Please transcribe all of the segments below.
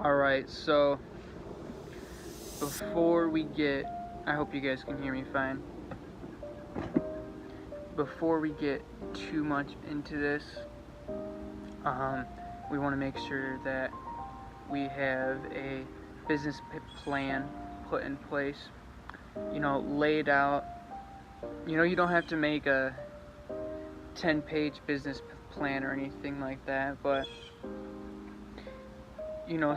Alright, so before we get, I hope you guys can hear me fine. Before we get too much into this, we want to make sure that we have a business plan put in place, laid out. You don't have to make a 10-page business plan or anything like that, but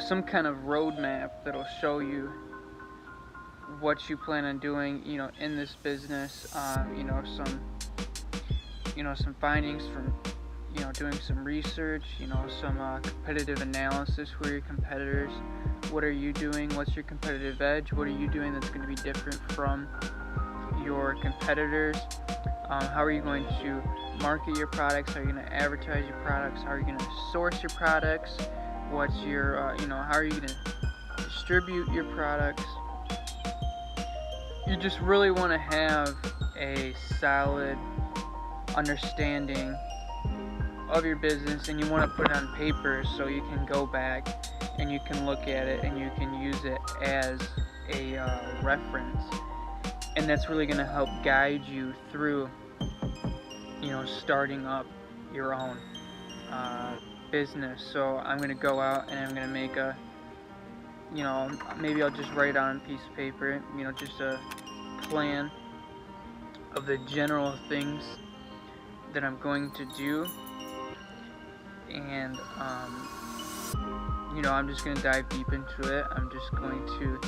some kind of roadmap that'll show you what you plan on doing, in this business. Some findings from, doing some research, some competitive analysis. Who are your competitors? What are you doing? What's your competitive edge? What are you doing that's going to be different from your competitors? How are you going to market your products? How are you going to advertise your products? How are you going to source your products? What's your, how are you going to distribute your products? You just really want to have a solid understanding of your business, and you want to put it on paper so you can go back and you can look at it and you can use it as a reference, and that's really going to help guide you through starting up your own business. So I'm going to go out and I'm going to make a maybe I'll just write on a piece of paper, just a plan of the general things that I'm going to do, and I'm just going to dive deep into it. I'm just going to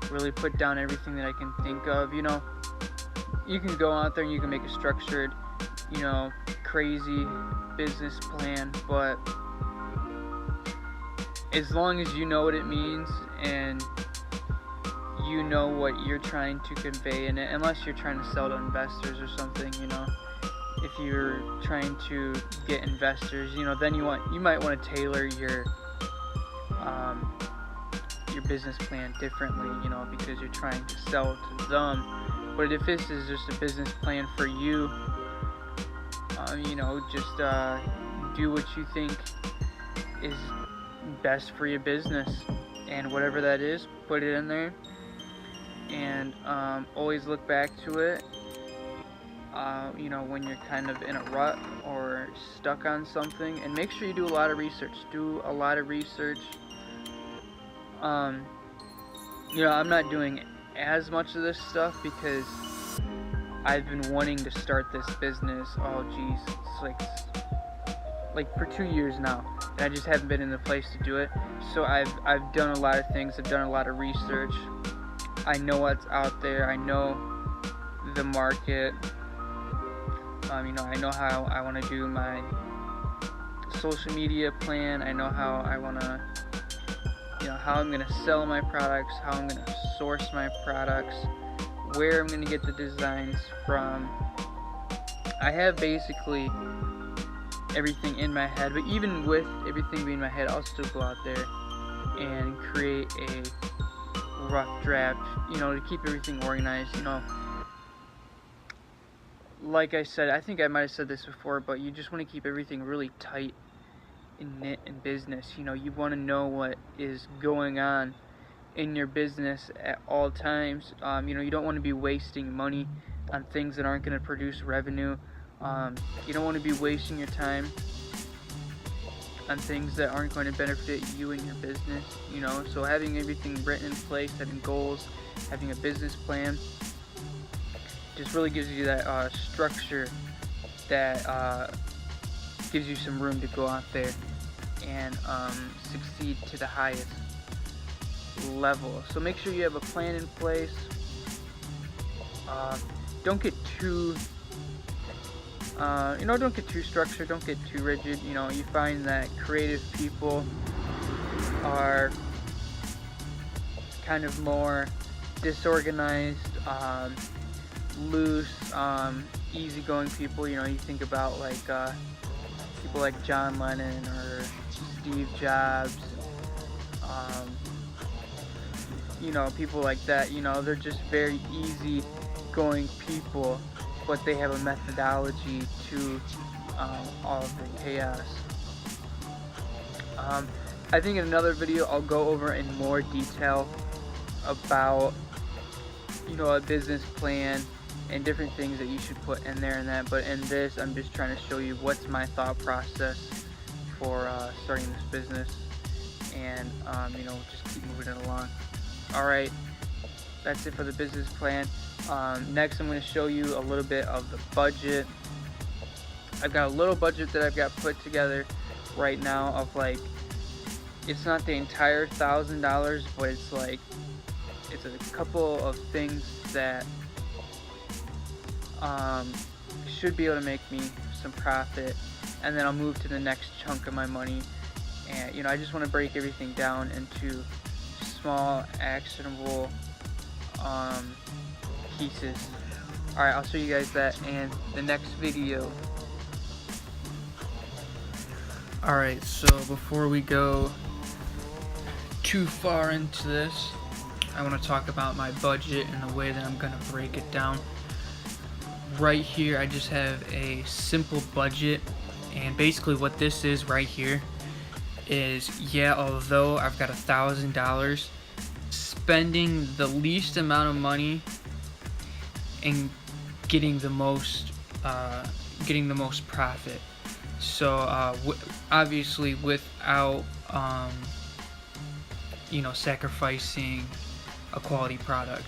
really put down everything that I can think of. You can go out there and you can make a structured, crazy business plan, but as long as you know what it means and you know what you're trying to convey in it, unless you're trying to sell to investors or something, if you're trying to get investors, then you might want to tailor your business plan differently, because you're trying to sell to them. But if this is just a business plan for you, just do what you think is best for your business, and whatever that is, put it in there, and always look back to it when you're kind of in a rut or stuck on something, and make sure you do a lot of research. I'm not doing as much of this stuff because I've been wanting to start this business, it's like for 2 years now, and I just haven't been in the place to do it. So I've done a lot of things. I've done a lot of research. I know what's out there. I know the market. I know how I want to do my social media plan. I know how I want to, how I'm going to sell my products, how I'm going to source my products, where I'm going to get the designs from. I have basically everything in my head, but even with everything being in my head, I'll still go out there and create a rough draft, to keep everything organized. Like I said, I think I might have said this before, but you just want to keep everything really tight and knit in business. You want to know what is going on in your business at all times. You don't want to be wasting money on things that aren't going to produce revenue. You don't want to be wasting your time on things that aren't going to benefit you and your business. So having everything written in place, having goals, having a business plan, just really gives you that structure that gives you some room to go out there and succeed to the highest level. So make sure you have a plan in place. Don't get too don't get too structured, don't get too rigid. You find that creative people are kind of more disorganized, loose, easygoing people. You think about people like John Lennon or Steve Jobs, people like that. They're just very easygoing people, but they have a methodology to all of the chaos. I think in another video I'll go over in more detail about, you know, a business plan and different things that you should put in there and that. But in this, I'm just trying to show you what's my thought process for starting this business, and you know, just keep moving it along. Alright, that's it for the business plan. Next I'm going to show you a little bit of the budget. I've got a little budget that I've got put together right now of like, it's not the entire $1,000, but it's like, it's a couple of things that should be able to make me some profit, and then I'll move to the next chunk of my money. And you know, I just want to break everything down into small, actionable pieces. Alright, I'll show you guys that in the next video. Alright, so before we go too far into this, I want to talk about my budget and the way that I'm going to break it down. Right here, I just have a simple budget, and basically what this is right here is, yeah, although I've got $1,000, spending the least amount of money and getting the most profit. So obviously without you know, sacrificing a quality product.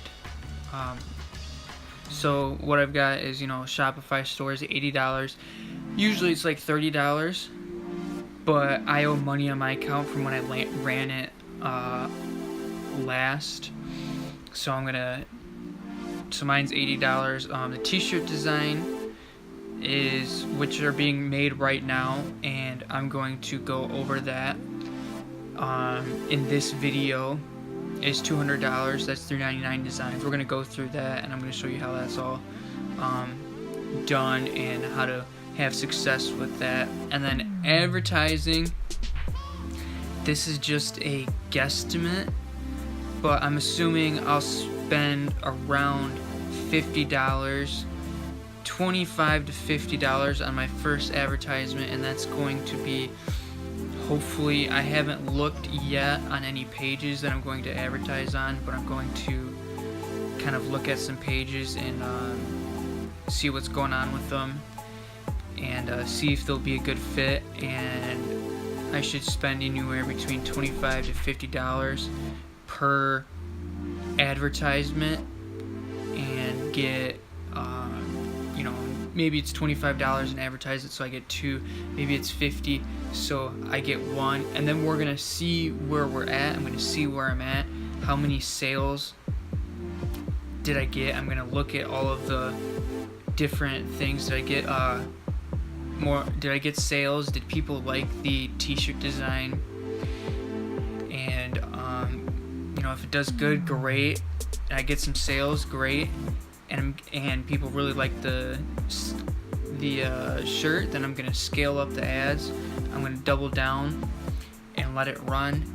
So what I've got is, you know, Shopify store is $80. Usually it's like $30, but I owe money on my account from when I ran it last. So mine's $80. The t-shirt design is, which are being made right now, and I'm going to go over that in this video, is $200. That's $399 designs. We're going to go through that, and I'm going to show you how that's all done and how to have success with that. And then advertising, this is just a guesstimate, but I'm assuming I'll spend around $50, $25 to $50 on my first advertisement, and that's going to be, hopefully, I haven't looked yet on any pages that I'm going to advertise on, but I'm going to kind of look at some pages and see what's going on with them, and see if they'll be a good fit. And I should spend anywhere between $25 to $50 per advertisement, and get you know, maybe it's $25 and advertise it, so I get 2. Maybe it's $50, so I get 1. And then we're gonna see where we're at. I'm gonna see where I'm at. How many sales did I get? I'm gonna look at all of the different things. Did I get did I get sales? Did people like the t-shirt design? And you know, if it does good, great. And I get some sales, great. And people really like the shirt, then I'm gonna scale up the ads. I'm gonna double down and let it run.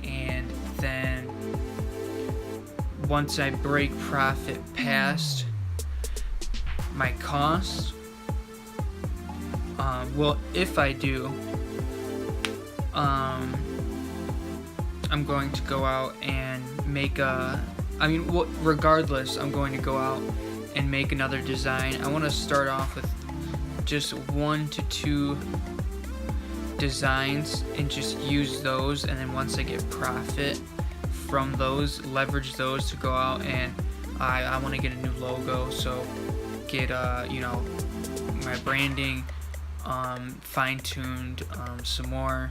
And then once I break profit past my costs, well, if I do, I'm going to go out and make regardless, I'm going to go out and make another design. I want to start off with just 1 to 2 designs and just use those, and then once I get profit from those, leverage those to go out, and I want to get a new logo, so get you know, my branding fine-tuned, some more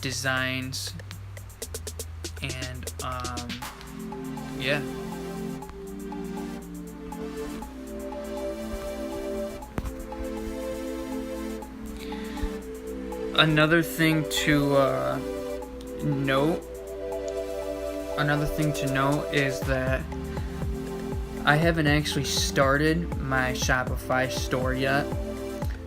designs, and yeah. Another thing to note is that I haven't actually started my Shopify store yet.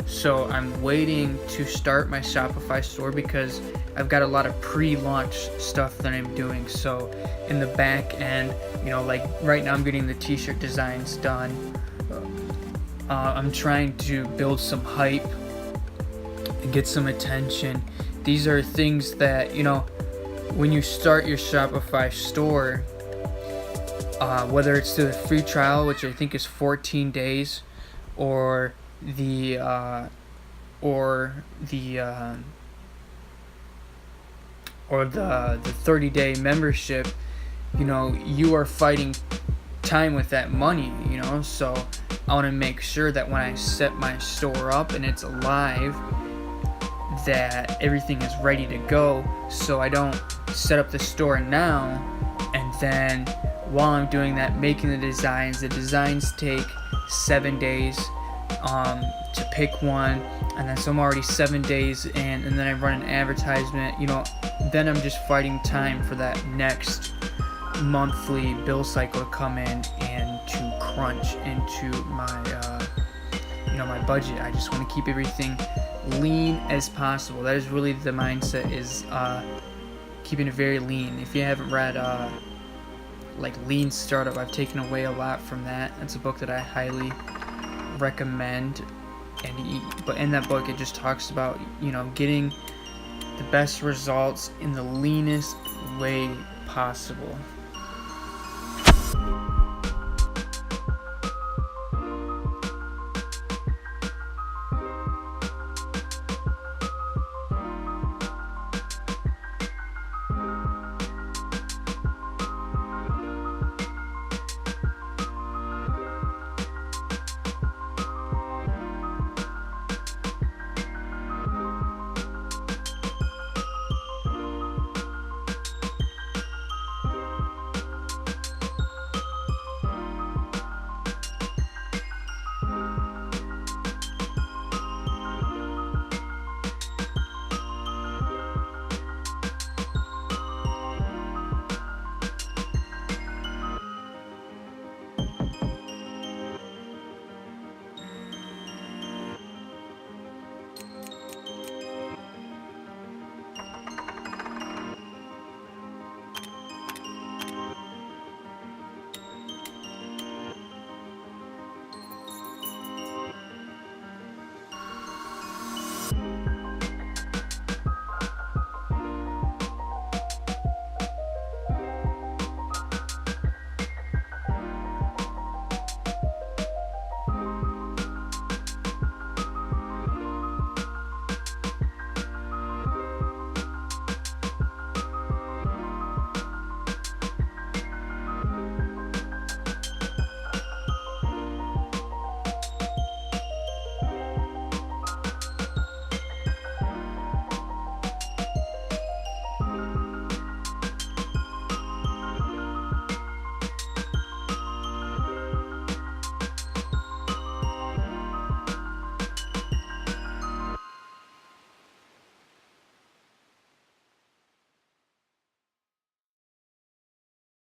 So I'm waiting to start my Shopify store because I've got a lot of pre-launch stuff that I'm doing. So in the back end, you know, like right now I'm getting the t-shirt designs done. I'm trying to build some hype and get some attention these are things that, when you start your Shopify store, whether it's through the free trial, which I think is 14 days, or the 30-day membership, you are fighting time with that money, so I want to make sure that when I set my store up and it's live, that everything is ready to go, so I don't set up the store now and then while I'm doing that, making the designs take 7 days to pick one, and then so I'm already 7 days in, and then I run an advertisement, then I'm just fighting time for that next monthly bill cycle to come in and to crunch into my budget. I just want to keep everything lean as possible. That is really the mindset, is keeping it very lean. If you haven't read Lean Startup, I've taken away a lot from that. It's a book that I highly recommend, but in that book it just talks about getting the best results in the leanest way possible.